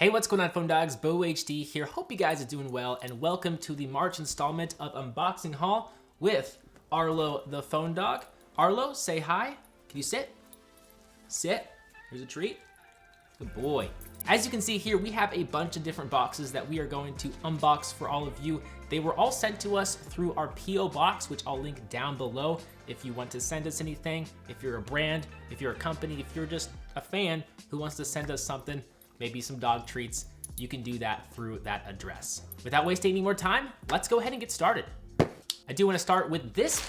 Hey, what's going on, phone dogs? Bo HD here. Hope you guys are doing well, and welcome to the March installment of Unboxing Haul with Arlo the phone dog. Arlo, say hi. Can you sit? Sit. Here's a treat. Good boy. As you can see here, we have a bunch of different boxes that we are going to unbox for all of you. They were all sent to us through our P.O. box, which I'll link down below if you want to send us anything, if you're a brand, if you're a company, if you're just a fan who wants to send us something, maybe some dog treats, you can do that through that address. Without wasting any more time, let's go ahead and get started. I do want to start with this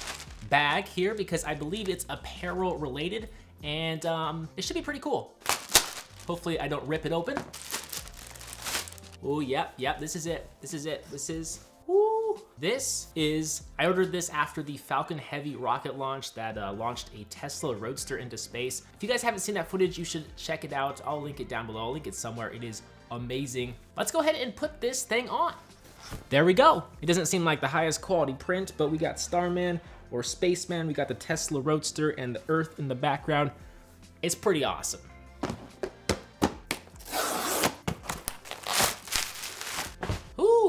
bag here because I believe it's apparel related, and it should be pretty cool. Hopefully I don't rip it open. Oh, yep, this is it. I ordered this after the Falcon Heavy rocket launch that launched a Tesla Roadster into space. If you guys haven't seen that footage, you should check it out. I'll link it down below. I'll link it somewhere. It is amazing. Let's go ahead and put this thing on. There we go. It doesn't seem like the highest quality print, but we got Starman or Spaceman. We got the Tesla Roadster and the Earth in the background. It's pretty awesome.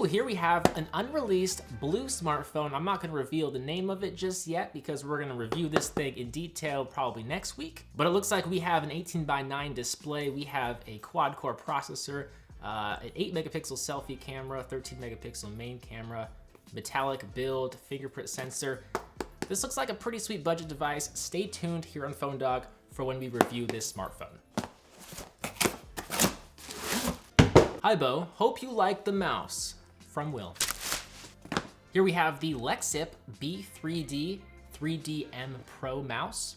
Here we have an unreleased blue smartphone. I'm not going to reveal the name of it just yet because we're going to review this thing in detail probably next week. But it looks like we have an 18:9 display. We have a quad-core processor, an 8-megapixel selfie camera, 13-megapixel main camera, metallic build, fingerprint sensor. This looks like a pretty sweet budget device. Stay tuned here on Phone Dog for when we review this smartphone. Hi, Bo. Hope you like the mouse. From Will. Here we have the Lexip B3D 3DM Pro mouse.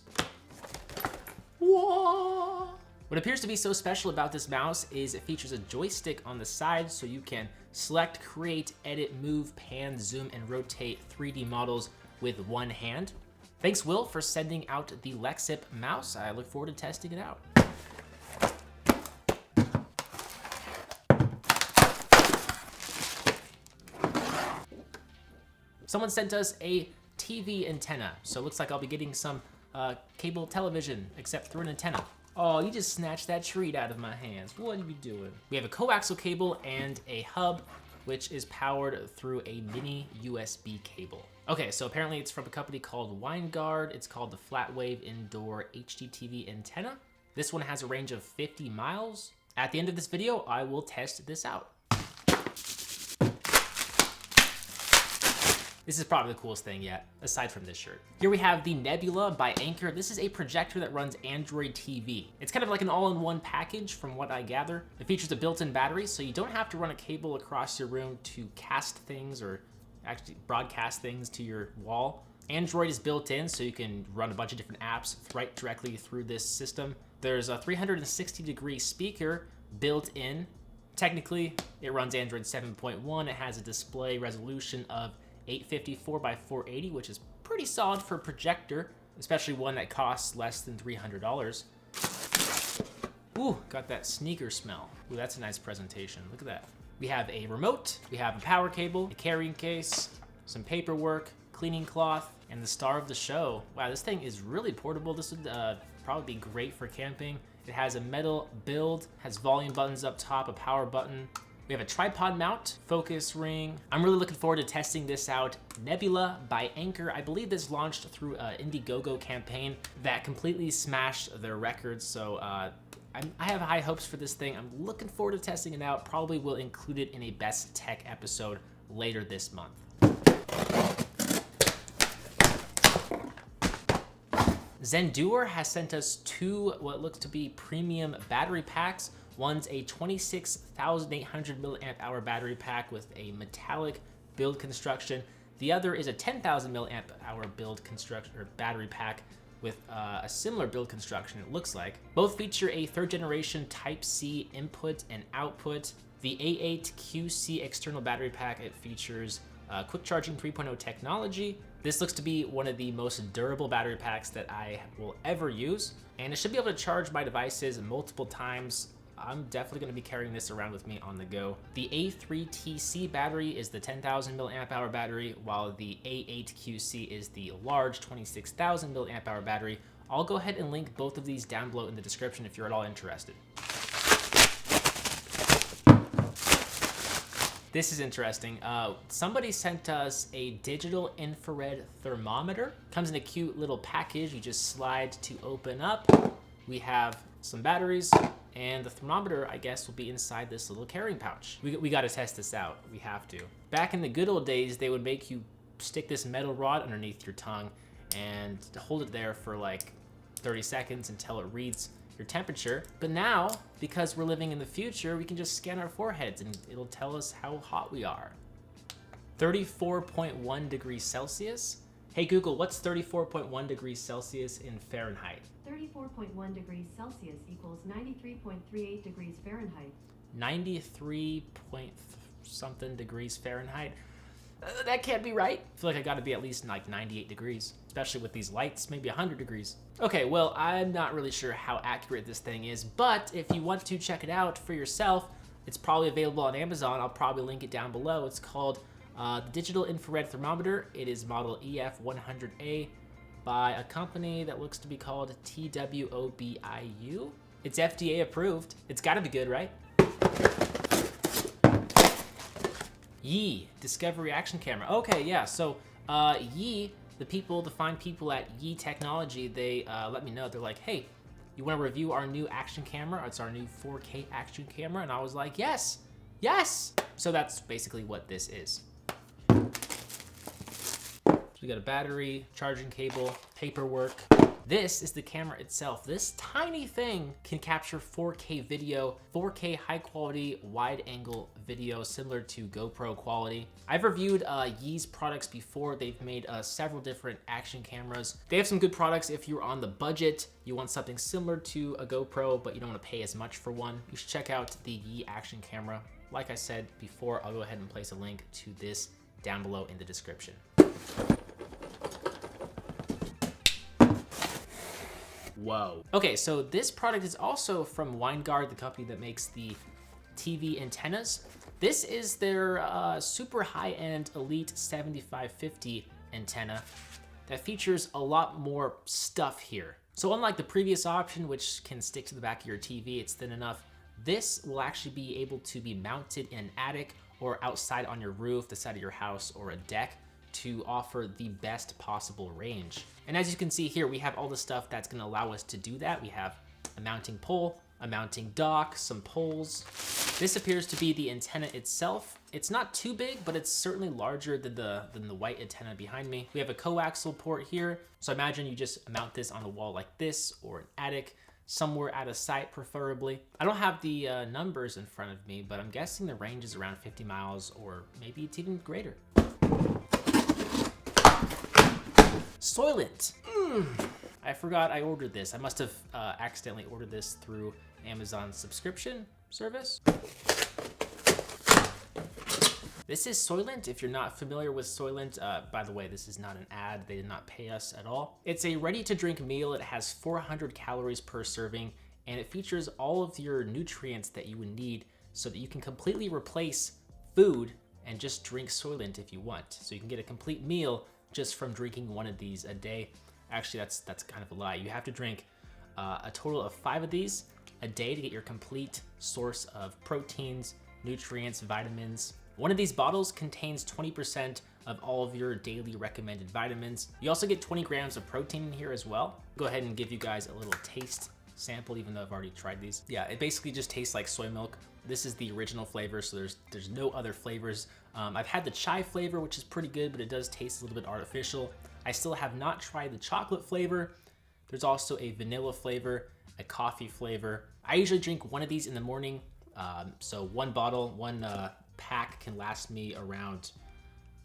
Whoa! What appears to be so special about this mouse is it features a joystick on the side so you can select, create, edit, move, pan, zoom, and rotate 3D models with one hand. Thanks, Will, for sending out the Lexip mouse. I look forward to testing it out. Someone sent us a TV antenna, so it looks like I'll be getting some cable television, except through an antenna. Oh, you just snatched that treat out of my hands. What are you doing? We have a coaxial cable and a hub, which is powered through a mini USB cable. Okay, so apparently it's from a company called WineGuard. It's called the Flatwave Indoor Hdtv Antenna. This one has a range of 50 miles. At the end of this video, I will test this out. This is probably the coolest thing yet, aside from this shirt. Here we have the Nebula by Anker. This is a projector that runs Android TV. It's kind of like an all-in-one package from what I gather. It features a built-in battery, so you don't have to run a cable across your room to cast things or actually broadcast things to your wall. Android is built in, so you can run a bunch of different apps right directly through this system. There's a 360-degree speaker built in. Technically, it runs Android 7.1. It has a display resolution of 854 by 480, which is pretty solid for a projector, especially one that costs less than $300. Ooh, got that sneaker smell. Ooh, that's a nice presentation. Look at that. We have a remote, we have a power cable, a carrying case, some paperwork, cleaning cloth, and the star of the show. Wow, this thing is really portable. This would probably be great for camping. It has a metal build, has volume buttons up top, a power button. We have a tripod mount, focus ring. I'm really looking forward to testing this out. Nebula by Anker. I believe this launched through an Indiegogo campaign that completely smashed their records. So I have high hopes for this thing. I'm looking forward to testing it out. Probably will include it in a Best Tech episode later this month. Zendure has sent us two what looks to be premium battery packs. One's a 26,800 milliamp hour battery pack with a metallic build construction. The other is a 10,000 milliamp hour build construction or battery pack with a similar build construction, it looks like. Both feature a 3rd generation Type-C input and output. The A8QC external battery pack, it features quick charging 3.0 technology. This looks to be one of the most durable battery packs that I will ever use, and it should be able to charge my devices multiple times. I'm definitely going to be carrying this around with me on the go. The A3TC battery is the 10,000 milliamp hour battery, while the A8QC is the large 26,000 milliamp hour battery. I'll go ahead and link both of these down below in the description if you're at all interested. This is interesting. Somebody sent us a digital infrared thermometer. Comes in a cute little package. You just slide to open up. We have some batteries, and the thermometer, I guess, will be inside this little carrying pouch. We got to test this out. We have to. Back in the good old days, they would make you stick this metal rod underneath your tongue and hold it there for like 30 seconds until it reads your temperature. But now, because we're living in the future, we can just scan our foreheads and it'll tell us how hot we are. 34.1 degrees Celsius. Hey Google, what's 34.1 degrees Celsius in Fahrenheit? 34.1 degrees Celsius equals 93.38 degrees Fahrenheit. 93 point something degrees Fahrenheit? That can't be right. I feel like I gotta be at least like 98 degrees, especially with these lights, maybe 100 degrees. Okay, well, I'm not really sure how accurate this thing is, but if you want to check it out for yourself, it's probably available on Amazon. I'll probably link it down below. It's called the Digital Infrared Thermometer. It is model EF100A by a company that looks to be called TWOBIU. It's FDA approved. It's gotta be good, right? Yi Discovery Action Camera. Okay, yeah, so Yi, the fine people at Yi Technology, they let me know. They're like, hey, you want to review our new action camera? It's our new 4K action camera. And I was like, yes, yes. So that's basically what this is. So we got a battery, charging cable, paperwork. This is the camera itself. This tiny thing can capture 4K video, 4K high quality wide angle video similar to GoPro quality. I've reviewed Yi's products before. They've made several different action cameras. They have some good products if you're on the budget, you want something similar to a GoPro, but you don't want to pay as much for one. You should check out the Yi action camera. Like I said before, I'll go ahead and place a link to this down below in the description. Whoa. Okay, so this product is also from Winegard, the company that makes the TV antennas. This is their super high-end Elite 7550 antenna that features a lot more stuff here. So unlike the previous option, which can stick to the back of your TV, it's thin enough, this will actually be able to be mounted in an attic or outside on your roof, the side of your house, or a deck to offer the best possible range. And as you can see here, we have all the stuff that's gonna allow us to do that. We have a mounting pole, a mounting dock, some poles. This appears to be the antenna itself. It's not too big, but it's certainly larger than the white antenna behind me. We have a coaxial port here. So imagine you just mount this on a wall like this, or an attic, somewhere out of sight preferably. I don't have the numbers in front of me, but I'm guessing the range is around 50 miles, or maybe it's even greater. Soylent. I forgot I ordered this. I must have accidentally ordered this through Amazon's subscription service. This is Soylent. If you're not familiar with Soylent, by the way, this is not an ad. They did not pay us at all. It's a ready-to-drink meal. It has 400 calories per serving, and it features all of your nutrients that you would need so that you can completely replace food and just drink Soylent if you want. So you can get a complete meal just from drinking one of these a day. Actually, that's kind of a lie. You have to drink a total of 5 of these a day to get your complete source of proteins, nutrients, vitamins. One of these bottles contains 20% of all of your daily recommended vitamins. You also get 20 grams of protein in here as well. Go ahead and give you guys a little taste sample, even though I've already tried these. Yeah, it basically just tastes like soy milk. This is the original flavor, so there's no other flavors. I've had the chai flavor, which is pretty good, but it does taste a little bit artificial. I still have not tried the chocolate flavor. There's also a vanilla flavor, a coffee flavor. I usually drink one of these in the morning. So one bottle, one pack can last me around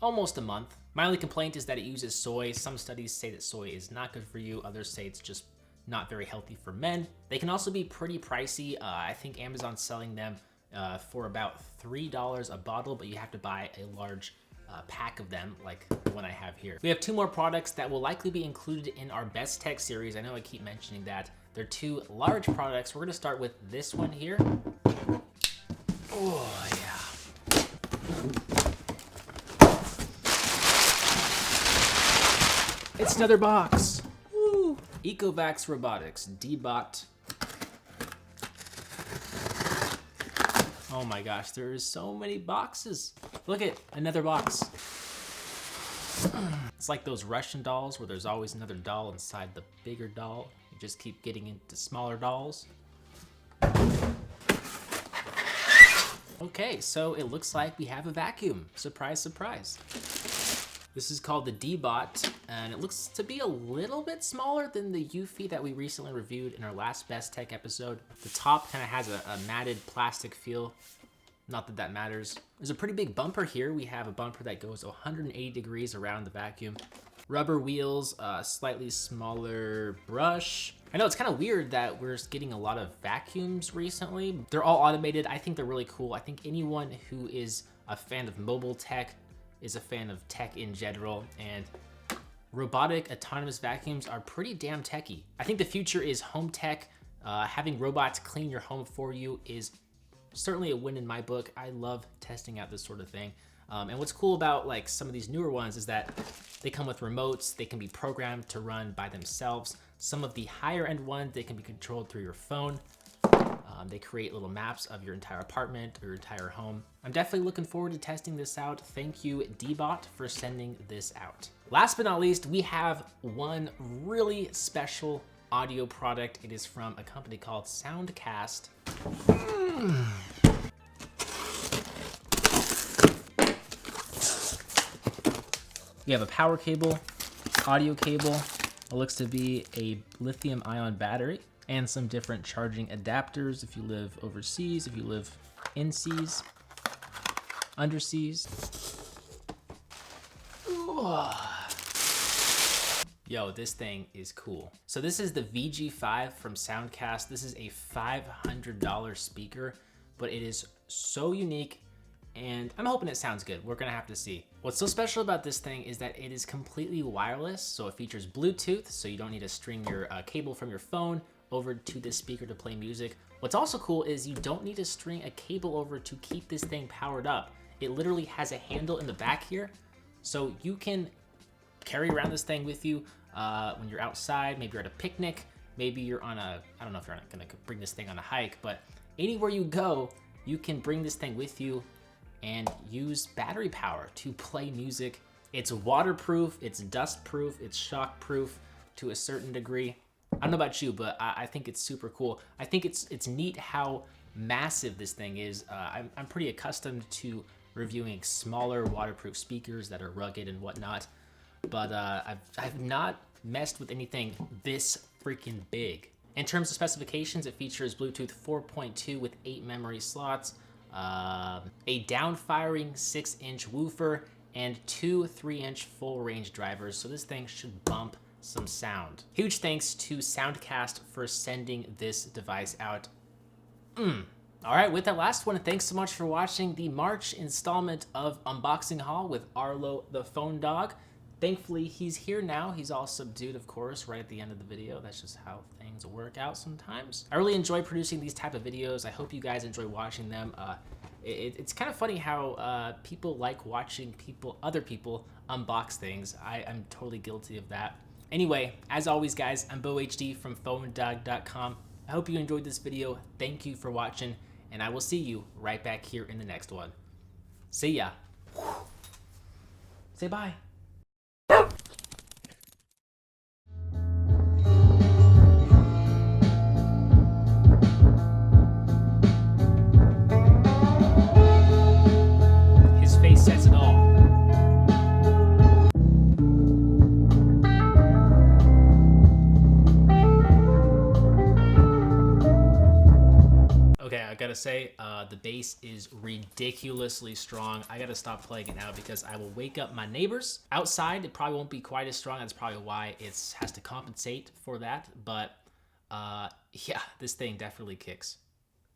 almost a month. My only complaint is that it uses soy. Some studies say that soy is not good for you. Others say it's just not very healthy for men. They can also be pretty pricey. I think Amazon's selling them for about $3 a bottle, but you have to buy a large pack of them, like the one I have here. We have 2 more products that will likely be included in our Best Tech series. I know I keep mentioning that. They're 2 large products. We're gonna start with this one here. Oh, yeah. It's another box. Woo. Ecovacs Robotics, D-Bot. Oh my gosh, there is so many boxes. Look at another box. It's like those Russian dolls where there's always another doll inside the bigger doll. You just keep getting into smaller dolls. Okay, so it looks like we have a vacuum. Surprise, surprise. This is called the D-Bot, and it looks to be a little bit smaller than the Eufy that we recently reviewed in our last Best Tech episode. The top kind of has a matted plastic feel. Not that that matters. There's a pretty big bumper here. We have a bumper that goes 180 degrees around the vacuum. Rubber wheels, slightly smaller brush. I know it's kind of weird that we're getting a lot of vacuums recently. They're all automated. I think they're really cool. I think anyone who is a fan of mobile tech is a fan of tech in general, and robotic autonomous vacuums are pretty damn techy. I think the future is home tech. Having robots clean your home for you is certainly a win in my book. I love testing out this sort of thing. And what's cool about like some of these newer ones is that they come with remotes. They can be programmed to run by themselves. Some of the higher end ones, they can be controlled through your phone. They create little maps of your entire apartment or your entire home. I'm definitely looking forward to testing this out. Thank you, D-Bot, for sending this out. Last but not least, we have one really special audio product. It is from a company called Soundcast. We have a power cable, audio cable. It looks to be a lithium-ion battery, and some different charging adapters if you live overseas, if you live in seas, underseas. Yo, this thing is cool. So this is the VG5 from Soundcast. This is a $500 speaker, but it is so unique, and I'm hoping it sounds good. We're gonna have to see. What's so special about this thing is that it is completely wireless, so it features Bluetooth, so you don't need to string your cable from your phone over to this speaker to play music. What's also cool is you don't need to string a cable over to keep this thing powered up. It literally has a handle in the back here, so you can carry around this thing with you when you're outside. Maybe you're at a picnic, maybe you're on a, I don't know if you're gonna bring this thing on a hike, but anywhere you go, you can bring this thing with you and use battery power to play music. It's waterproof, it's dustproof, it's shockproof to a certain degree. I don't know about you, but I think it's super cool. I think it's neat how massive this thing is. I'm pretty accustomed to reviewing smaller waterproof speakers that are rugged and whatnot, but I've not messed with anything this freaking big. In terms of specifications, it features Bluetooth 4.2 with 8 memory slots, a down-firing 6-inch woofer, and 2 3-inch full-range drivers, so this thing should bump some sound. Huge thanks to Soundcast for sending this device out. All right, with that last one, thanks so much for watching the March installment of Unboxing Haul with Arlo the phone dog. Thankfully, he's here now. He's all subdued, of course, right at the end of the video. That's just how things work out sometimes. I really enjoy producing these type of videos. I hope you guys enjoy watching them. It's kind of funny how people like watching other people unbox things. I'm totally guilty of that. Anyway, as always, guys, I'm BoHD from PhoneDog.com. I hope you enjoyed this video. Thank you for watching, and I will see you right back here in the next one. See ya. Say bye. His face says it all. Okay, I gotta say, the bass is ridiculously strong. I gotta stop playing it now because I will wake up my neighbors. Outside, it probably won't be quite as strong. That's probably why it has to compensate for that. But yeah, this thing definitely kicks.